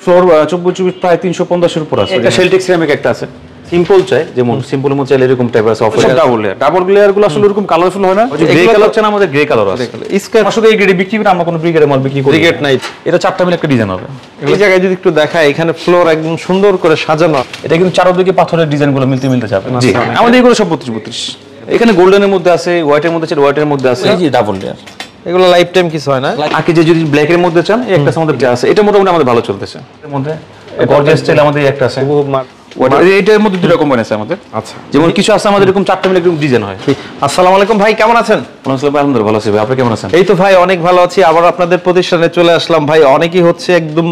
Floor 24 প্রায় 350 এর উপর আছে। এটা শেলটেক সিরামিক একটা আছে, সিম্পল চাই, যেমন সিম্পল মতো চাইলে এরকম টাইপ আছে, অফার ডাবল লেয়ার গুলো আসলে এরকম কালারফুল হয় না, গ্রে কালার চান আমাদের গ্রে কালার আছে। স্কয়ার আসলে এই গ্রেডে বিক্রি করে আমরা কোনো ব্রিগেডে মাল বিক্রি করি, ব্রিগেড নাই। এটা 4টা মিলে একটা ডিজাইন হবে। এই জায়গায় যদি একটু দেখায়, এখানে ফ্লোর একদম সুন্দর করে সাজানো, এটা কিন্তু চারদিকে পাথরের ডিজাইন গুলো মিলতে যাবে। জি, আমাদের এগুলো সব 32 এখানে গোল্ডেনের মধ্যে আছে, হোয়াইটের মধ্যে আছে, হোয়াইটের মধ্যে আছে, এই যে ডাবল লেয়ার, এগুলো লাইফ টাইম কিছু হয় না। আকি যে যদি ব্ল্যাক এর মধ্যে চান, একটা আমাদের আছে, এটা মোটামুটি আমাদের ভালো চলতেছে। এর মধ্যে গর্জিয়াস স্টাইল আমাদের একটা আছে, এটার মধ্যে দুটো কোম্পানি আছে আমাদের। আচ্ছা, যেমন কিছু আছে আমাদের এরকম 4টা মিলে এরকম ডিজাইন হয়। আসসালামু আলাইকুম ভাই, কেমন আছেন? আলহামদুলিল্লাহ ভালো আছি ভাই, আপনি কেমন আছেন? এই তো ভাই অনেক ভালো আছি, আবার আপনাদের প্রতিষ্ঠানে চলে আসলাম ভাই। অনেকেই হচ্ছে একদম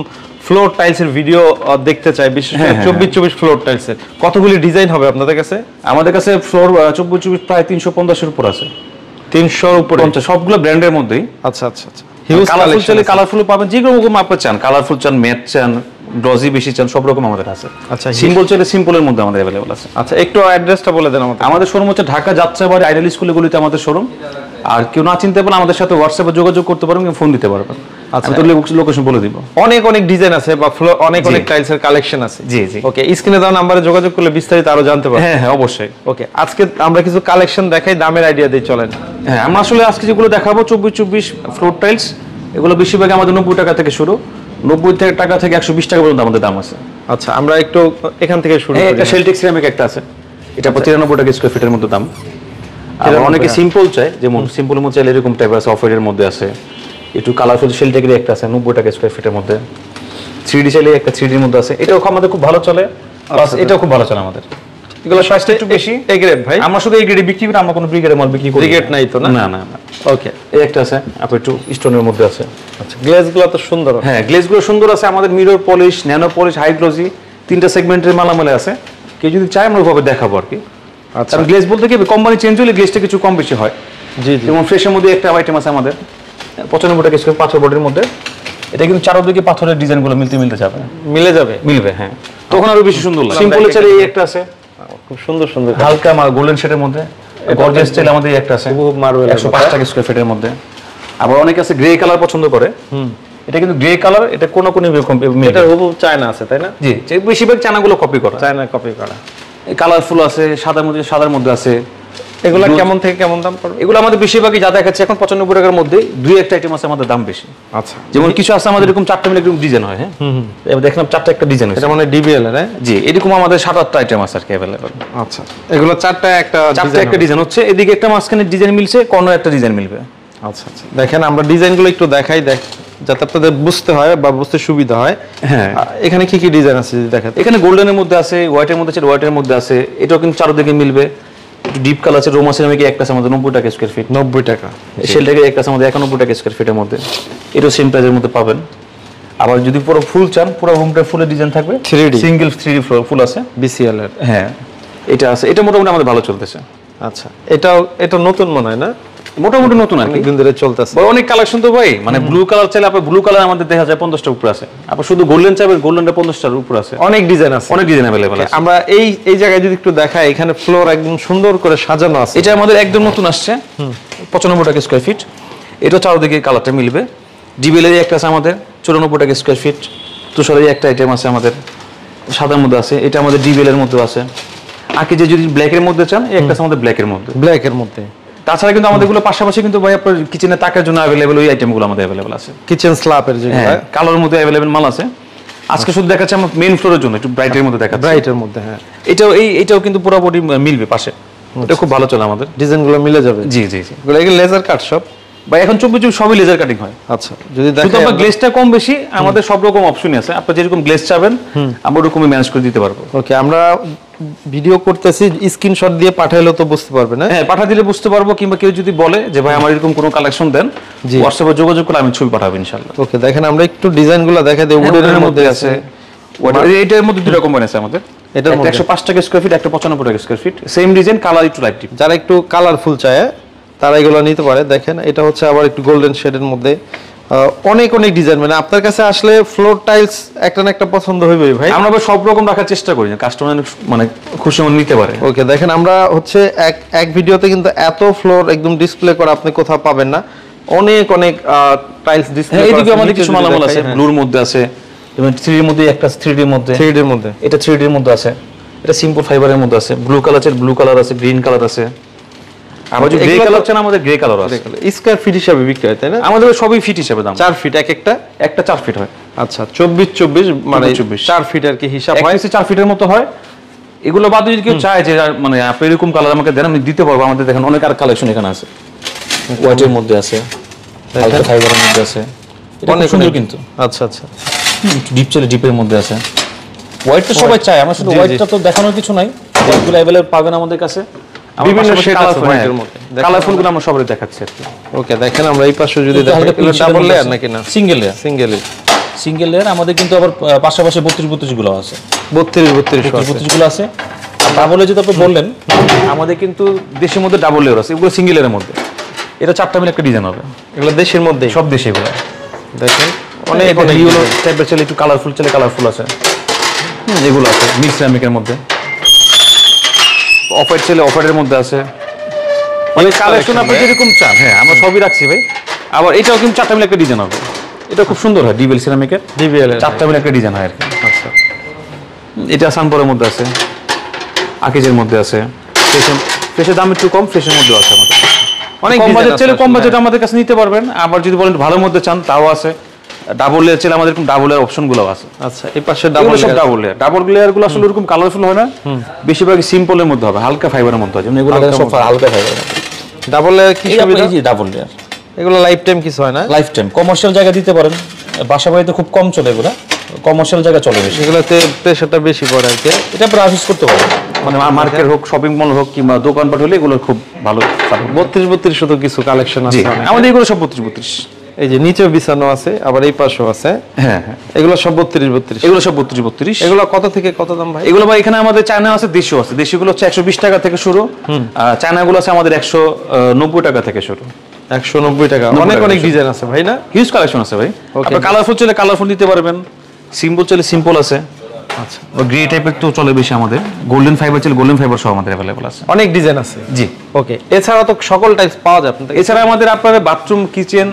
ফ্লোর টাইলস এর ভিডিও দেখতে চাই, বিশেষ করে 24 ফ্লোর টাইলস এর কতগুলি ডিজাইন হবে আপনাদের কাছে? আমাদের কাছে ফ্লোর 24 প্রায় 350 এর উপর আছে, 300 এর উপরে, সবগুলো ব্র্যান্ডের মধ্যেই। আচ্ছা আচ্ছা আচ্ছা, হিউজ কালারফুল চাইলে কালারফুল পাবেন, যে রকম আপনি চান, কালারফুল চান, ম্যাট চান, গ্লসি বেশি চান, সব রকম আমাদের আছে। আচ্ছা, সিম্পল চাইলে সিম্পলের মধ্যে আমাদের अवेलेबल আছে। আচ্ছা, একটু অ্যাড্রেসটা বলে দেন আমাদের। আমাদের শোরুম হচ্ছে ঢাকা যাত্রাবাড়ি আইডিয়াল স্কুলের গলিতে আমাদের শোরুম। আর কেউ না চিনতে পারলে আমাদের সাথে হোয়াটসঅ্যাপে যোগাযোগ করতে পারবেন, ফোন দিতে পারবেন। আচ্ছা, তো লোকেশন বলে দিব। অনেক ডিজাইন আছে বা ফ্লোর অনেক টাইলস এর কালেকশন আছে। জি জি, ওকে, স্ক্রিনে দেওয়া নম্বরে যোগাযোগ করলে বিস্তারিত আরো জানতে পারবেন। হ্যাঁ অবশ্যই। ওকে, আজকে আমরা কিছু কালেকশন দেখাই, দামের আইডিয়া দিয়ে চলেন। হ্যাঁ, আমরা আসলে আজকে যেগুলো দেখাবো 24 ফ্লোর টাইলস, এগুলো বেশিরভাগ আমাদের 90 টাকা থেকে শুরু, 90 টাকা থেকে 120 টাকা পর্যন্ত আমাদের দাম আছে। আচ্ছা, আমরা একটু এখান থেকে শুরু করি। এটা শেলটেক সিরামিক একটা আছে, এটা 93 টাকা স্কয়ার ফিটের মধ্যে দাম। আর অনেকে সিম্পল চাই, যেমন সিম্পল মতো চাইলে এরকম টাইপ আছে, অফ এর মধ্যে আছে, একটু কালারফুল শেলটেকের একটা আছে 90 টাকা স্কয়ার ফিটের মধ্যে। 3D চাইলে একটা 3D এর মধ্যে আছে, এটাও আমাদের খুব ভালো চলে, প্লাস এটাও খুব ভালো চলে আমাদের। এগুলো প্রাইসটা একটু বেশি। এই গ্রেড ভাই, আমরা শুধু এই গ্রেডে বিক্রি করি, আমরা কোনো ব্রিগেডে মাল বিক্রি করি। ব্রিগেড নাই তো? না না না। ওকে, এই একটা আছে আপনি একটু স্টোনের মধ্যে আছে। আচ্ছা, গ্লেজগুলো তো সুন্দর। হ্যাঁ, গ্লেজগুলো সুন্দর আছে আমাদের, mirror polish, nano polish, high glossy, 3টা সেগমেন্টের মালামালে আছে। কেউ যদি চায় আমরা ওভাবে দেখাবো আর কি। আচ্ছা, গ্লেজ বলতে কি কোম্পানি চেঞ্জ হলে গ্লেজটা কিছু কম বেশি হয়। জি জি, যেমন ফ্রেশের মধ্যে একটা আইটেম আছে আমাদের 95 টাকা স্কয়ার, পাথর বডির মধ্যে। এটা কিন্তু চারদিকে পাথরের ডিজাইনগুলো মিলতে যাবে, মিলবে। হ্যাঁ, তখন আরো বেশি সুন্দর লাগে। সিম্পল চাইলে এই একটা আছে, খুব সুন্দর হালকা গোল্ডেন শেডের মধ্যে। গর্জিয়াস স্টাইল আমাদের একটা আছে, মার্বেল 105 টাকা স্কয়ার ফিটের মধ্যে। আবার অনেকে আছে গ্রে কালার পছন্দ করে। এটা কিন্তু গ্রে কালার, এটা কোন এটা হুবহু চায়না আছে, তাই না? জি, বেশিরভাগ চায়নাগুলো কপি করা, চায়না কপি করা। কালারফুল আছে, সাদার মধ্যে আছে। এগুলা কেমন থেকে কেমন দাম পড়বে? এগুলো আমাদের বেশিরভাগই যা দেখাচ্ছে এখন 95 টাকার মধ্যে, দুই একটা আইটেম আছে আমাদের দাম বেশি। আচ্ছা, যেমন কিছু আছে আমাদের এরকম 4টা মিলে এরকম ডিজাইন হয়। হ্যাঁ, এবার দেখলাম 4টা একটা ডিজাইন আছে, এটা মানে ডিবিএল এর। হ্যাঁ জি, এরকম আমাদের 7-8টা আইটেম আছে আর কি अवेलेबल। আচ্ছা, এগুলো 4টা একটা ডিজাইন হচ্ছে, এদিকে একটা মাঝখানে ডিজাইন মিলছে, কর্নার একটা ডিজাইন মিলবে। আচ্ছা আচ্ছা, দেখেন আমরা ডিজাইনগুলো একটু দেখাই, যাতে আপনাদের বুঝতে হয় বা বুঝতে সুবিধা হয়। হ্যাঁ, এখানে কি কি ডিজাইন আছে যদি দেখেন। এখানে গোল্ডেনের মধ্যে আছে, হোয়াইটের মধ্যে আছে, হোয়াইটের মধ্যে আছে, এটাও কিন্তু চারদিকে মিলবে। একটু ডিপ কালার আছে, রোমা সিরামিক একটা আছে আমাদের 90 টাকা স্কয়ার ফিট, 90 টাকা। শেলটাকে একটা আছে আমাদের 91 টাকা স্কয়ার ফিটের মধ্যে, এটাও সেম প্রাইসের মধ্যে পাবেন। আবার যদি পুরো ফুল চান, পুরো রুমটা ফুলের ডিজাইন থাকবে, 3D সিঙ্গেল 3D ফুল আছে, বিসিএল এর। হ্যাঁ, এটা আছে, এটা মোটামুটি আমাদের ভালো চলতেছে। আচ্ছা, এটা নতুন মনে হয় না? মোটামুটি নতুন আর কি, দিন ধরে চলতেছে। অনেক কালেকশন তো ভাই, মানে ব্লু কালার চাইলে আপনি ব্লু কালার আমাদের দেখা যায় 50টার উপরে আছে। আপনি শুধু গোল্ডেন চাইবেন, গোল্ডেনটা 50টার উপরে আছে। অনেক ডিজাইন আছে, অনেক ডিজাইন अवेलेबल আছে। আমরা এই জায়গায় যদি একটু দেখাই, এখানে ফ্লোর একদম সুন্দর করে সাজানো আছে। এটা আমাদের একদম নতুন আসছে, 95 টাকা স্কয়ার ফিট। এটা চারদিকে কালারটা মিলবে। ডিবিএল একটা আছে আমাদের 94 টাকা স্কয়ার ফিট। তুষারের একটা আইটেম আছে আমাদের সাদার মধ্যে আছে, এটা আমাদের ডিবিএল এর মধ্যে আছে। আকি যে যদি ব্ল্যাক এর মধ্যে চান, এই একটা আছে আমাদের ব্ল্যাক এর মধ্যে। তাছাড়া কিন্তু আমাদের গুলো পাশাপাশি কিন্তু ভাই আপনার কিচেনে তাকের জন্য अवेलेबल ওই আইটেমগুলো আমাদের अवेलेबल আছে। কিচেন স্ল্যাপের যেগুলো কালোর মধ্যে अवेलेबल মাল আছে। আজকে শুধু দেখাচ্ছি আমরা মেইন ফ্লোরের জন্য, একটু ব্রাইটের মধ্যে দেখাচ্ছি। ব্রাইটের মধ্যে, হ্যাঁ। এটাও কিন্তু পুরোপুরি মিলবে পাশে, এটা খুব ভালো চলে আমাদের, ডিজাইনগুলো মিলে যাবে। জি, এগুলো লেজার কাট সব ভাই, এখন 24 সবই লেজার কাটিং হয়। আচ্ছা, যদি দেখেন শুধু আমরা গ্লেজটা কম বেশি, আমাদের সব রকম অপশনই আছে। আপনি যেরকম গ্লেজ চাবেন আমরা ওরকমই ম্যানেজ করে দিতে পারবো। ওকে, আমরা ভিডিও করতেছি, স্ক্রিনশট দিয়ে পাঠাইলেও তো বুঝতে পারবে না? হ্যাঁ, পাঠা দিলে বুঝতে পারবো, কিংবা কেউ যদি বলে যে ভাই আমার এরকম কোনো কালেকশন দেন, হোয়াটসঅ্যাপে যোগাযোগ করে আমি ছবি পাঠাবো ইনশাআল্লাহ। ওকে, দেখেন আমরা একটু ডিজাইনগুলো দেখাই দেই। উডেনের মধ্যে আছে, এটার মধ্যে দুটো কোম্পানি আছে আমাদের, এটার মধ্যে 105 টাকা স্কয়ার ফিট, একটা 95 টাকা square feet, same design, colour একটু লাইট ডিপ। যারা একটু কালারফুল চায় তারা এগুলো নিতে পারে। দেখেন এটা হচ্ছে আবার একটু গোল্ডেন শেডের মধ্যে, অনেক ডিজাইন। মানে আপনার কাছে আসলে ফ্লোর টাইলস একটা না একটা পছন্দ হইবেই ভাই। আমরা সব রকম রাখার চেষ্টা করি, কাস্টমার মানে খুশি মনে নিতে পারে। ওকে, দেখেন আমরা হচ্ছে এক ভিডিওতে কিন্তু এত ফ্লোর একদম ডিসপ্লে করা আপনি কোথাও পাবেন না। অনেক টাইলস ডিসপ্লে। এইদিকে আমাদের কিছু মালামাল আছে, ব্লুর মধ্যে আছে, এবং 3D এর মধ্যে একটা 3D এর মধ্যে, 3D এর মধ্যে, এটা 3D এর মধ্যে আছে, এটা সিম্পল ফাইবারের মধ্যে আছে, ব্লু কালার আছে, গ্রিন কালার আছে, আমাদের গ্রে কালার চান, আমাদের গ্রে কালার আছে। স্কয়ার ফিট হিসাবে বিক্রি হয় তাই না? আমাদের সবই ফিট হিসাবে দাম, 4 ফিট একটা 4 ফিট হয়। আচ্ছা 24 মানে 4 ফিট আর কি হিসাব হয়, 4 ফিটের মতো হয়। এগুলো বাদে যদি কেউ চায় যে মানে আপনি এরকম কালার আমাকে দেন, আমি দিতে পারবো। আমাদের দেখেন অনেক আর কালেকশন এখানে আছে, হোয়াইটের মধ্যে আছে, হালকা ফাইবারের মধ্যে আছে, এটা অনেক সুন্দর কিন্তু। আচ্ছা ডিপ চলে ডিপের মধ্যে আছে। হোয়াইট তো সবাই চায়, আমরা শুধু হোয়াইটটা তো দেখানোর কিছু নাই, হোয়াইটগুলো अवेलेबल পাবেন আমাদের কাছে। বিভিন্ন শেড আছে হোয়াইটের মধ্যে, কালারফুল গুলো আমরা সবাই দেখাচ্ছি আর কি। ওকে দেখেন আমরা এই পাশে যদি দেখেন ডাবল লেয়ার নাকি না সিঙ্গেল লেয়ার? Single layer. আমাদের কিন্তু আবার পাশাপাশি 32 গুলো আছে, 32 গুলো আছে। ডাবল যেটা আপনি বললেন, আমাদের কিন্তু দেশের মধ্যে ডাবল লেয়ার আছে, এগুলো সিঙ্গেল লেয়ারের মধ্যে। এটা 4টা মিলে একটা ডিজাইন হবে, এগুলো দেশের মধ্যে, সব দেশে এগুলো। দেখেন অনেক ইয়েলো টাইপের চলে, একটু কালারফুল আছে, এগুলো আছে মিক্স সিরামিকের মধ্যে। অফ হোয়াইট চলে, অফ হোয়াইটের মধ্যে আছে, মানে কালেকশন আপনি যেরকম চান। হ্যাঁ, আমরা সবই রাখছি ভাই। আবার এটাও কিন্তু 4টা মিলে একটা ডিজাইন হবে, এটা খুব সুন্দর হয়, ডিবিএল সিরামিকের, 4টা মিলে একটা ডিজাইন হয় আর কি। আচ্ছা এটা সানপরের মধ্যে আছে, আকিজের মধ্যে আছে, ফ্রেশের দাম একটু কম, ফ্রেশের মধ্যে আছে আমাদের। অনেক কম বাজেট চাইলে কম বাজেট আমাদের কাছে নিতে পারবেন। আবার যদি বলেন ভালোর মধ্যে চান তাও আছে। ডাবল লেয়ার চাইলে আমাদের ডাবল লেয়ার অপশনগুলো আছে। আচ্ছা এই পাশে ডাবল লেয়ার গুলো আসলে এরকম কালারফুল হয় না, বেশিরভাগ সিম্পলের মধ্যে হবে, হালকা ফাইবারের মধ্যে হয়। যেমন এগুলো সব হালকা ফাইবার। ডাবল লেয়ার কি সুবিধা? এই যে ডাবল লেয়ার, এগুলো লাইফ টাইম কিছু হয় না? Life time. কমার্শিয়াল জায়গা দিতে পারেন, বাসা বাড়িতে খুব কম চলে এগুলো, কমার্শিয়াল জায়গা চলে বেশি। এগুলোতে প্রেসারটা বেশি পড়ে আর কি। এটা আপনারা অফিস করতে পারেন, মানে মার্কেট হোক, শপিং মল হোক, কিংবা দোকানপাট হলে এগুলো খুব ভালো। 32 শুধু কিছু কালেকশন আছে আমাদের, এগুলো সব 32। এই যে নিচেও বিছানো আছে, আবার এই পাশেও আছে। হ্যাঁ, এগুলো সব 32। এগুলো সব 32। এগুলো কত থেকে কত দাম ভাই? এগুলো ভাই এখানে আমাদের চায়না আছে, দেশীয় আছে। দেশিগুলো হচ্ছে 120 টাকা থেকে শুরু, চায়নাগুলো আছে আমাদের 190 টাকা থেকে শুরু। 190 টাকা। অনেক ডিজাইন আছে ভাই না? হিউজ কালেকশন আছে ভাই। আপনি কালারফুল চলে কালারফুল দিতে পারবেন, সিম্পল চলে সিম্পল আছে। আচ্ছা, গ্রে টাইপের তো চলে বেশি আমাদের, গোল্ডেন ফাইবার চলে গোল্ডেন ফাইবার সহ আমাদের अवेलेबल আছে। অনেক ডিজাইন আছে। জি ওকে। এছাড়া তো সকল টাইপস পাওয়া যায় আপনাদের? এছাড়া আমাদের আপনাদের বাথরুম, কিচেন,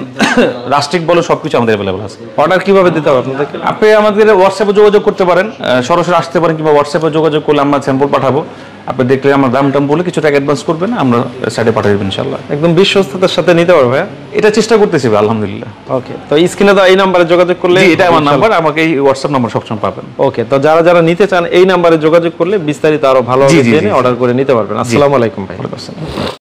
রাস্টিক বলো সবকিছু আমাদের अवेलेबल আছে। অর্ডার কিভাবে দিতে হবে আপনাদেরকে? আপনি আমাদের হোয়াটসঅ্যাপে যোগাযোগ করতে পারেন, সরাসরি আসতে পারেন, কিংবা হোয়াটসঅ্যাপে যোগাযোগ করলে আমরা স্যাম্পল পাঠাবো। আপনি দেখলে আমরা দাম বলে কিছু টাকা অ্যাডভান্স করবেন, আমরা সাইডে পাঠিয়ে দেব ইনশাআল্লাহ। একদম বিশ্বস্ততার সাথে নিতে পারবে? এটা চেষ্টা করতেছি ভাই, আলহামদুলিল্লাহ। ওকে, তো স্ক্রিনে তো এই নম্বরে যোগাযোগ করলে, এটা আমার নাম্বার, আমাকে এই হোয়াটসঅ্যাপ নাম্বার সবসময় পাবেন। ওকে, তো যারা নিতে চান এই নম্বরে যোগাযোগ করলে বিস্তারিত আরো ভালো জেনে অর্ডার করে নিতে পারবেন। আসসালামু আলাইকুম ভাই।